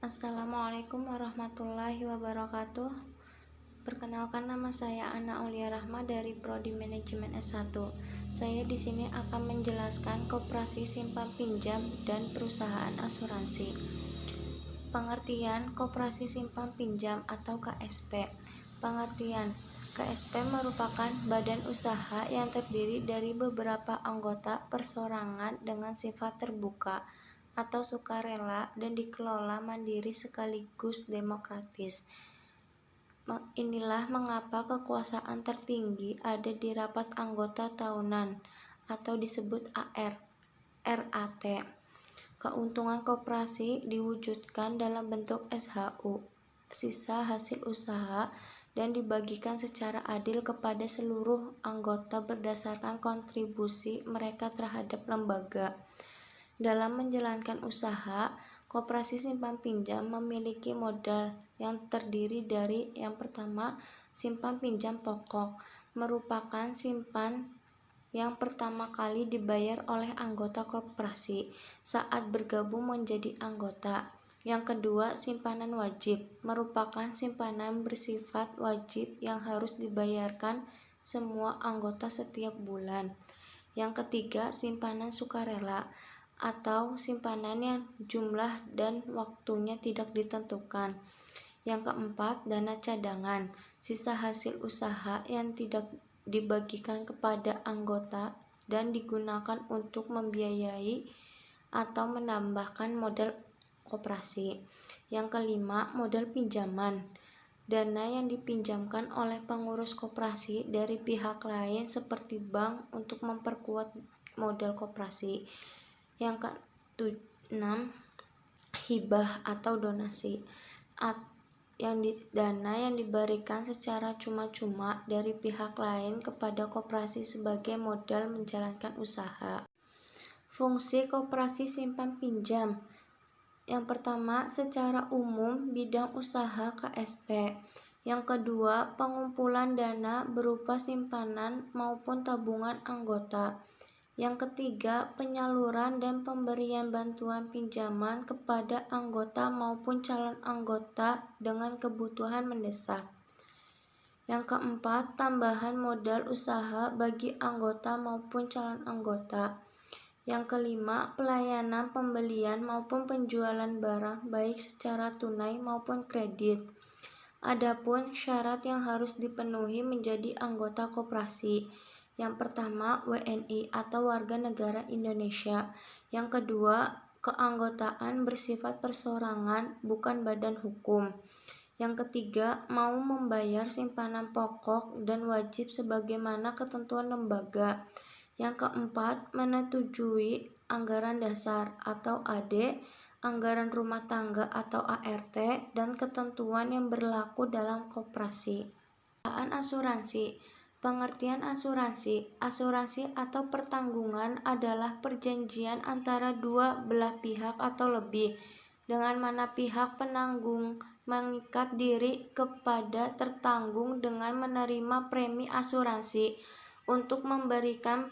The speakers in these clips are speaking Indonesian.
Assalamualaikum warahmatullahi wabarakatuh. Perkenalkan, nama saya Ana Aulia Rahma dari Prodi Manajemen S1. Saya di sini akan menjelaskan koperasi simpan pinjam dan perusahaan asuransi. Pengertian koperasi simpan pinjam atau KSP. Pengertian: KSP merupakan badan usaha yang terdiri dari beberapa anggota perseorangan dengan sifat terbuka atau sukarela dan dikelola mandiri sekaligus demokratis. Inilah mengapa kekuasaan tertinggi ada di rapat anggota tahunan atau disebut AR, RAT. Keuntungan koperasi diwujudkan dalam bentuk SHU, sisa hasil usaha, dan dibagikan secara adil kepada seluruh anggota berdasarkan kontribusi mereka terhadap lembaga. Dalam menjalankan usaha, koperasi simpan pinjam memiliki modal yang terdiri dari yang pertama, simpan pinjam pokok, merupakan simpan yang pertama kali dibayar oleh anggota koperasi saat bergabung menjadi anggota. Yang kedua, simpanan wajib, merupakan simpanan bersifat wajib yang harus dibayarkan semua anggota setiap bulan. Yang ketiga, simpanan sukarela atau simpanan yang jumlah dan waktunya tidak ditentukan. Yang keempat, dana cadangan, sisa hasil usaha yang tidak dibagikan kepada anggota dan digunakan untuk membiayai atau menambahkan modal koperasi. Yang kelima, modal pinjaman, dana yang dipinjamkan oleh pengurus koperasi dari pihak lain seperti bank untuk memperkuat modal koperasi. Yang keenam, hibah atau donasi, dana yang diberikan secara cuma-cuma dari pihak lain kepada koperasi sebagai modal menjalankan usaha. Fungsi koperasi simpan pinjam. Yang pertama, secara umum bidang usaha KSP. Yang kedua, pengumpulan dana berupa simpanan maupun tabungan anggota. Yang ketiga, penyaluran dan pemberian bantuan pinjaman kepada anggota maupun calon anggota dengan kebutuhan mendesak. Yang keempat, tambahan modal usaha bagi anggota maupun calon anggota. Yang kelima, pelayanan pembelian maupun penjualan barang baik secara tunai maupun kredit. Adapun syarat yang harus dipenuhi menjadi anggota koperasi. Yang pertama, WNI atau warga negara Indonesia. Yang kedua, keanggotaan bersifat perseorangan, bukan badan hukum. Yang ketiga, mau membayar simpanan pokok dan wajib sebagaimana ketentuan lembaga. Yang keempat, menyetujui anggaran dasar atau AD, anggaran rumah tangga atau ART, dan ketentuan yang berlaku dalam koperasi. Asuransi. Pengertian asuransi. Asuransi atau pertanggungan adalah perjanjian antara dua belah pihak atau lebih, dengan mana pihak penanggung mengikat diri kepada tertanggung dengan menerima premi asuransi untuk memberikan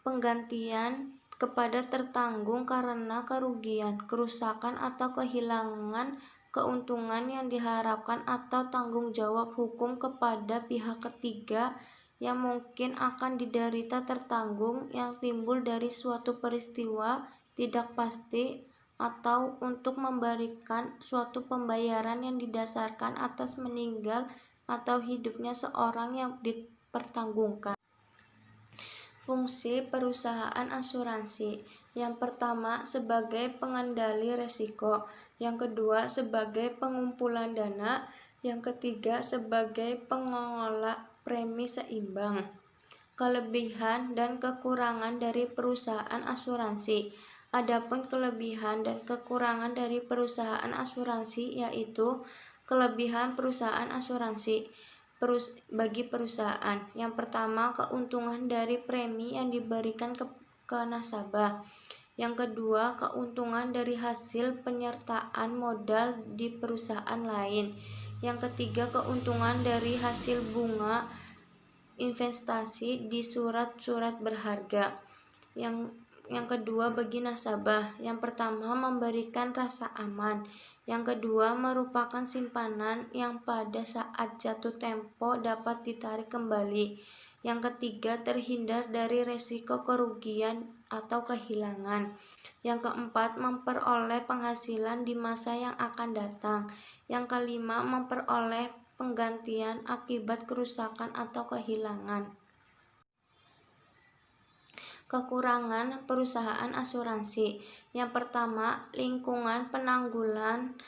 penggantian kepada tertanggung karena kerugian, kerusakan atau kehilangan keuntungan yang diharapkan atau tanggung jawab hukum kepada pihak ketiga yang mungkin akan diderita tertanggung yang timbul dari suatu peristiwa tidak pasti atau untuk memberikan suatu pembayaran yang didasarkan atas meninggal atau hidupnya seorang yang dipertanggungkan. Fungsi perusahaan asuransi. Yang pertama, sebagai pengendali risiko. Yang kedua, sebagai pengumpulan dana. Yang ketiga, sebagai pengelola premi seimbang. Kelebihan dan kekurangan dari perusahaan asuransi. Adapun kelebihan dan kekurangan dari perusahaan asuransi yaitu kelebihan perusahaan asuransi bagi perusahaan. Yang pertama, keuntungan dari premi yang diberikan ke nasabah. Yang kedua, keuntungan dari hasil penyertaan modal di perusahaan lain. Yang ketiga, keuntungan dari hasil bunga investasi di surat-surat berharga. Yang yang kedua bagi nasabah. Yang pertama memberikan rasa aman. Yang kedua merupakan simpanan yang pada saat jatuh tempo dapat ditarik kembali. Yang ketiga terhindar dari resiko kerugian atau kehilangan. Yang keempat memperoleh penghasilan di masa yang akan datang. Yang kelima memperoleh penggantian akibat kerusakan atau kehilangan. Kekurangan perusahaan asuransi. Yang pertama, lingkungan penanggulan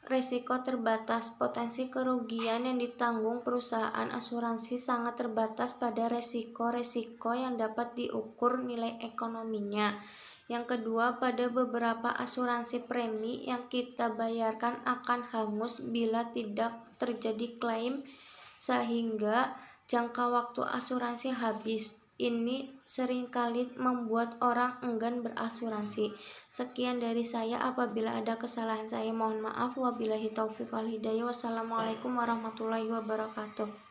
risiko terbatas. Potensi kerugian yang ditanggung perusahaan asuransi sangat terbatas pada risiko-risiko yang dapat diukur nilai ekonominya. Yang kedua, pada beberapa asuransi premi yang kita bayarkan akan hangus bila tidak terjadi klaim sehingga jangka waktu asuransi habis. Ini seringkali membuat orang enggan berasuransi. Sekian dari saya. Apabila ada kesalahan saya mohon maaf. Wabillahi taufiq wal hidayah. Wassalamualaikum warahmatullahi wabarakatuh.